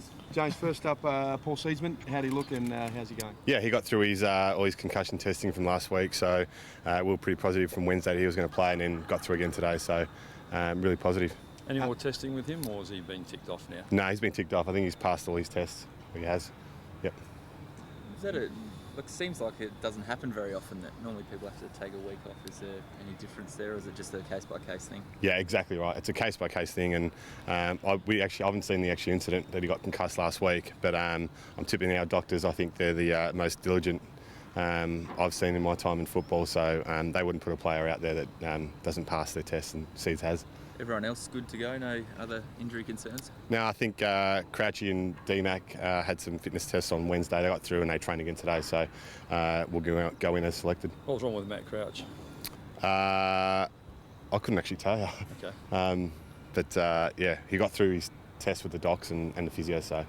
Nice. James, first up, Paul Seedsman, how'd he look and how's he going? Yeah, he got through his all his concussion testing from last week, so we were pretty positive from Wednesday that he was going to play, and then got through again today, so really positive. Any more testing with him, or has he been ticked off now? No, he's been ticked off. I think he's passed all his tests. He has. Yep. Is that seems like it doesn't happen very often, that normally people have to take a week off. Is there any difference there, or is it just a case-by-case thing? Yeah, exactly right. It's a case-by-case thing, and I haven't seen the actual incident that he got concussed last week, but I'm tipping our doctors. I think they're the most diligent I've seen in my time in football, so they wouldn't put a player out there that doesn't pass their test, and Seeds has. Everyone else good to go? No other injury concerns? No, I think Crouchy and DMAC had some fitness tests on Wednesday. They got through and they trained again today, so we'll go in as selected. What was wrong with Matt Crouch? I couldn't actually tell you. Okay. But yeah, he got through his test with the docs and the physio, so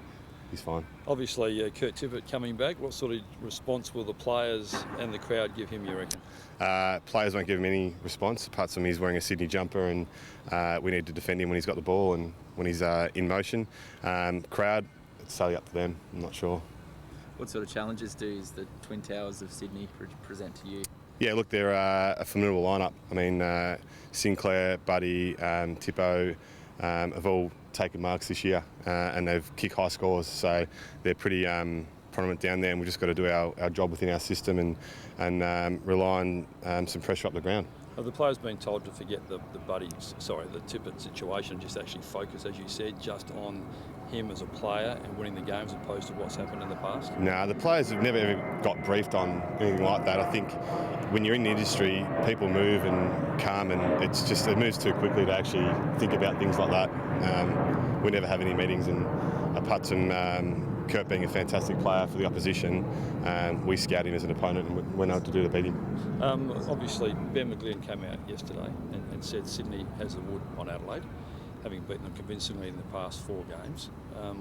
he's fine. Obviously, Kurt Tippett coming back. What sort of response will the players and the crowd give him, you reckon? Players won't give him any response, apart from he's wearing a Sydney jumper, and we need to defend him when he's got the ball and when he's in motion. Crowd, it's totally up to them. I'm not sure. What sort of challenges do the Twin Towers of Sydney present to you? Yeah, look, they're a formidable lineup. I mean, Sinclair, Buddy, Tippo have all taken marks this year, and they've kicked high scores, so they're pretty prominent down there, and we've just got to do our job within our system and rely on some pressure up the ground. Have the players been told to forget the Tippett situation, just actually focus, as you said, just on him as a player and winning the games, as opposed to what's happened in the past? No, the players have never ever got briefed on anything like that. I think when you're in the industry, people move and calm, and it moves too quickly to actually think about things like that. We never have any meetings, and apart from Kurt being a fantastic player for the opposition, we scout him as an opponent and we know what to do to beat him. Obviously, Ben McGlynn came out yesterday and said Sydney has the wood on Adelaide, having beaten them convincingly in the past 4 games.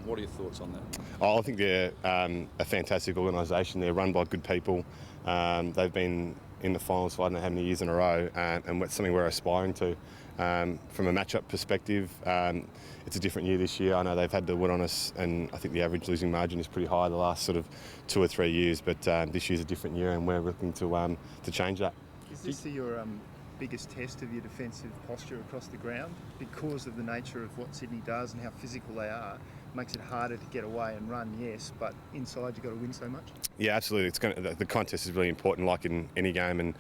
What are your thoughts on that? I think they're a fantastic organisation. They're run by good people. They've been in the finals for I don't know how many years in a row, and it's something we're aspiring to. From a matchup perspective, it's a different year this year. I know they've had the wood on us, and I think the average losing margin is pretty high the last sort of 2 or 3 years, but this year's a different year, and we're looking to change that. Is this your biggest test of your defensive posture across the ground? Because of the nature of what Sydney does and how physical they are, makes it harder to get away and run, yes, but inside you've got to win so much? Yeah, absolutely. The contest is really important, like in any game, and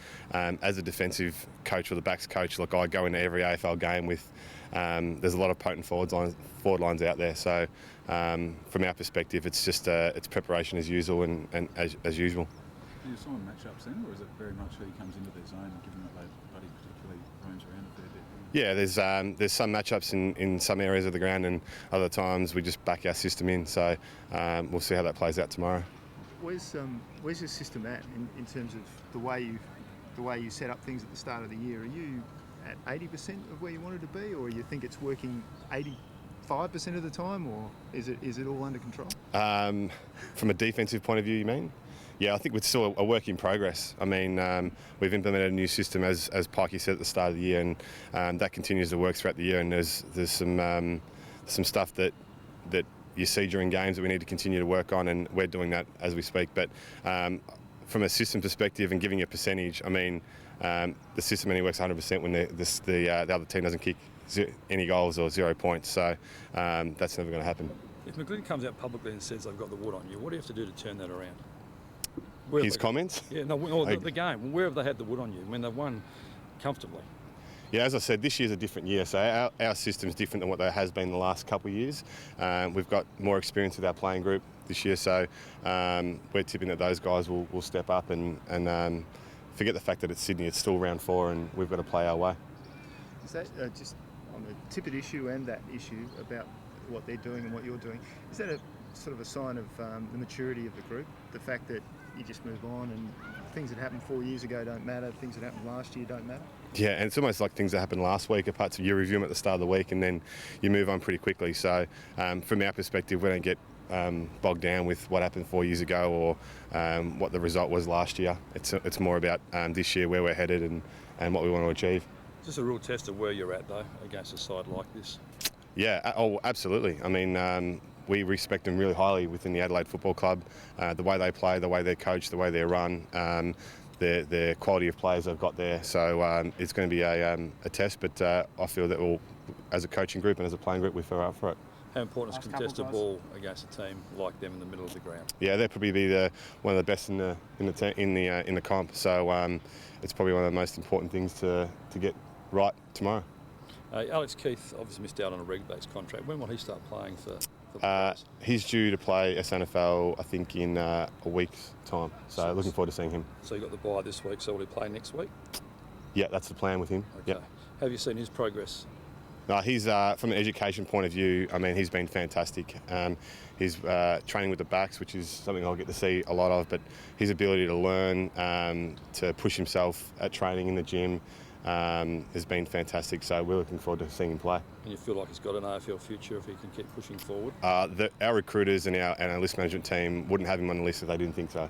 as a defensive coach or the backs coach, look, I go into every AFL game with there's a lot of potent forward lines out there, so from our perspective it's just it's preparation as usual and as usual. Do you assign matchups then, or is it very much who comes into their zone, given that Buddy particularly roams around a fair bit? Yeah, there's some matchups in some areas of the ground, and other times we just back our system in. So we'll see how that plays out tomorrow. Where's your system at in terms of the way you set up things at the start of the year? Are you at 80% of where you wanted to be, or you think it's working 85% of the time, or is it all under control? From a defensive point of view, you mean? Yeah, I think it's still a work in progress. I mean, we've implemented a new system, as Pikey said at the start of the year, and that continues to work throughout the year. And there's some stuff that you see during games that we need to continue to work on, and we're doing that as we speak. But from a system perspective and giving a percentage, I mean, the system only works 100% when the other team doesn't kick any goals or 0 points. So that's never going to happen. If McGlynn comes out publicly and says they've got the wood on you, what do you have to do to turn that around? His comments? Yeah, no, the game. Where have they had the wood on you when they've won comfortably? Yeah, as I said, this year's a different year, so our system's different than what there has been the last couple of years. We've got more experience with our playing group this year, so we're tipping that those guys will step up and forget the fact that it's Sydney. It's still round 4, and we've got to play our way. Is that just on the Tippett issue and that issue about what they're doing and what you're doing, is that a sort of a sign of the maturity of the group? The fact that you just move on, and things that happened 4 years ago don't matter, things that happened last year don't matter? Yeah, and it's almost like things that happened last week, apart from you review them at the start of the week and then you move on pretty quickly. So from our perspective, we don't get bogged down with what happened 4 years ago or what the result was last year. It's more about this year, where we're headed and what we want to achieve. Is this a real test of where you're at, though, against a side like this? Yeah, absolutely. I mean, we respect them really highly within the Adelaide Football Club. The way they play, the way they're coached, the way they're run, the quality of players they've got there. So it's going to be a test, but I feel that we'll, as a coaching group and as a playing group, we feel up for it. How important is contested ball against a team like them in the middle of the ground? Yeah, they'll probably be one of the best in the comp. So it's probably one of the most important things to get right tomorrow. Alex Keith obviously missed out on a reg-based contract. When will he start playing for the players? He's due to play SNFL, I think, in a week's time. So looking forward to seeing him. So you got the bye this week, so will he play next week? Yeah, that's the plan with him. Okay. Yep. Have you seen his progress? No, he's from an education point of view. I mean, he's been fantastic. He's training with the backs, which is something I'll get to see a lot of. But his ability to learn, to push himself at training in the gym, has been fantastic. So we're looking forward to seeing him play. And you feel like he's got an AFL future if he can keep pushing forward? Our recruiters and our list management team wouldn't have him on the list if they didn't think so.